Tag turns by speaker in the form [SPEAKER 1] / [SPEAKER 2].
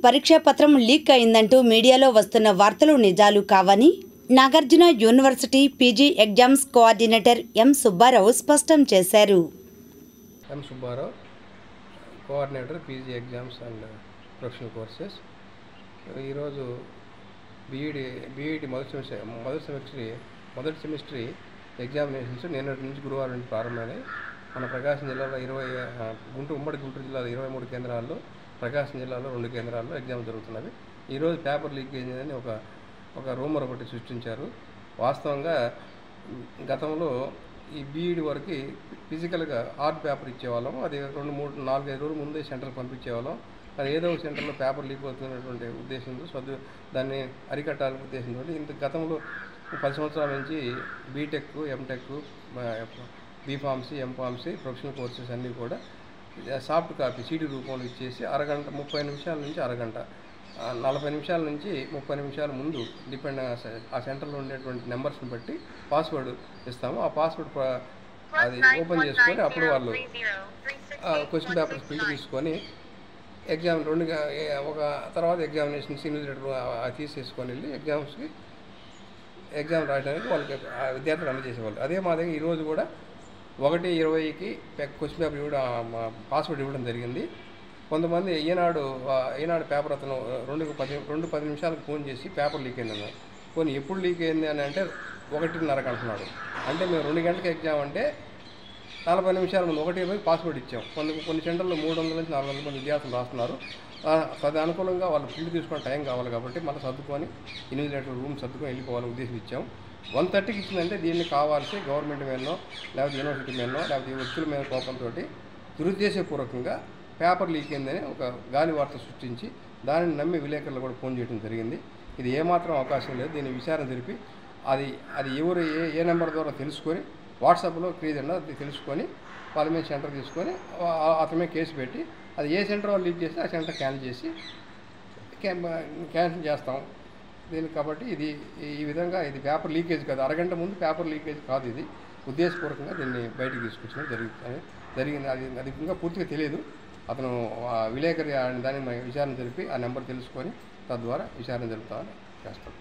[SPEAKER 1] పరీక్షా పత్రం లీక్ అయిందంటూ మీడియాలో వస్తున్న వార్తలు నిజాలు కావని Nagarjuna university PG exams coordinator M Subbarao స్పష్టం చేశారు.
[SPEAKER 2] M Subbarao, coordinator PG exams and professional courses. ఈరోజు బీఈడి మొదటి సెమిస్టర్ ఎగ్జామినేషన్స్ నిన్నటి నుంచి గురువారం నుంచి ప్రారంభమైనాయి. మన ప్రకాశం జిల్లాలో ఉమ్మడి గుంటూరు జిల్లాలో 23 కేంద్రాల్లో, ప్రకాశం జిల్లాలో 2 కేంద్రాల్లో ఎగ్జామ్ జరుగుతున్నవి. ఈరోజు పేపర్ లీక్ అయిందని ఒక రూమర్ ఒకటి సృష్టించారు. వాస్తవంగా గతంలో ఈ బీఈడి వరకు ఫిజికల్గా హార్డ్ పేపర్ ఇచ్చేవాళ్ళం. అది 2-3-4-5 రోజుల ముందే సెంటర్కి పంపించేవాళ్ళం. అది ఏదో సెంటర్లో పేపర్ లీక్ అవుతున్నటువంటి ఉద్దేశంతో దాన్ని అరికట్టాలనే ఉద్దేశంతో గతంలో 10 సంవత్సరాల నుంచి BTech, MTech, BPharmacy, MPharmacy, professional courses అన్నీ కూడా సాఫ్ట్ కాపీ సీడీ రూపంలో ఇచ్చేసి అరగంట 30 నిమిషాల నుంచి అరగంట 40 నిమిషాల నుంచి 30 నిమిషాల ముందు డిపెండ్ ఆ సెంటర్లో ఉండేటువంటి నెంబర్స్ని బట్టి పాస్వర్డ్ ఇస్తాము. ఆ పాస్వర్డ్ అది ఓపెన్ చేసుకొని అప్పుడు వాళ్ళు క్వశ్చన్ పేపర్స్ ప్రింట్ తీసుకొని ఎగ్జామ్ ఒక తర్వాత ఎగ్జామినేషన్స్ ఇన్విజిలేటర్ తీసేసుకొని వెళ్ళి ఎగ్జామ్ రాయడానికి వాళ్ళకి విద్యార్థులు అందజేసేవాళ్ళు. అదే మాదిరిగా ఈరోజు కూడా 1:20కి క్వశ్చన్ పేపర్ పాస్వర్డ్ ఇవ్వడం జరిగింది. కొంతమంది ఈనాడు పేపర్ అతను 2:10 నిమిషాలకు ఫోన్ చేసి పేపర్ లీక్ అయింది. పోనీ ఎప్పుడు లీక్ అయింది అని అంటే 1:30కి అంటున్నాడు. అంటే మేము 2 గంటలకు ఎగ్జామ్ అంటే 40 నిమిషాల ముందు 1:20కి పాస్వర్డ్ ఇచ్చాం. కొన్ని సెంటర్లో 300 నుంచి 400 మంది విద్యార్థులు రాస్తున్నారు. అది అనుకూలంగా వాళ్ళు ప్రింట్ తీసుకునే టైం కావాలి కాబట్టి మళ్ళీ సర్దుకొని ఇన్విజిలేటర్ రూమ్ సర్దుకొని వెళ్ళిపోవాలని ఉద్దేశం ఇచ్చాం. 1:30కి ఇచ్చిందంటే దీన్ని కావాల్సి గవర్నమెంట్ మీదనో లేకపోతే యూనివర్సిటీ మీదనో లేకపోతే వ్యక్తుల మీద కోపంతో దురుద్దేశపూర్వకంగా పేపర్ లీక్ అయిందని ఒక గాలి వార్త సృష్టించి దానిని నమ్మి విలేకరులు కూడా ఫోన్ చేయడం జరిగింది. ఇది ఏమాత్రం అవకాశం లేదు. దీన్ని విచారణ జరిపి అది ఎవరు ఏ నెంబర్ ద్వారా తెలుసుకొని వాట్సాప్లో క్రీజండా తెలుసుకొని వాళ్ళ మీద సెంటర్ తీసుకొని అతని కేసు పెట్టి అది ఏ సెంటర్ వాళ్ళు లీక్ చేస్తే ఆ సెంటర్ క్యాన్సిల్ చేస్తాం దీనికి. కాబట్టి ఈ విధంగా ఇది పేపర్ లీకేజ్ కాదు, అరగంట ముందు పేపర్ లీకేజ్ కాదు, ఇది ఉద్దేశపూర్వకంగా దీన్ని బయటికి తీసుకొచ్చడం జరిగింది. అది ఇంకా పూర్తిగా తెలియదు. అతను విలేకరి దాన్ని విచారణ జరిపి ఆ నెంబర్ తెలుసుకొని తద్వారా విచారణ జరుపుతామని చేస్తాం.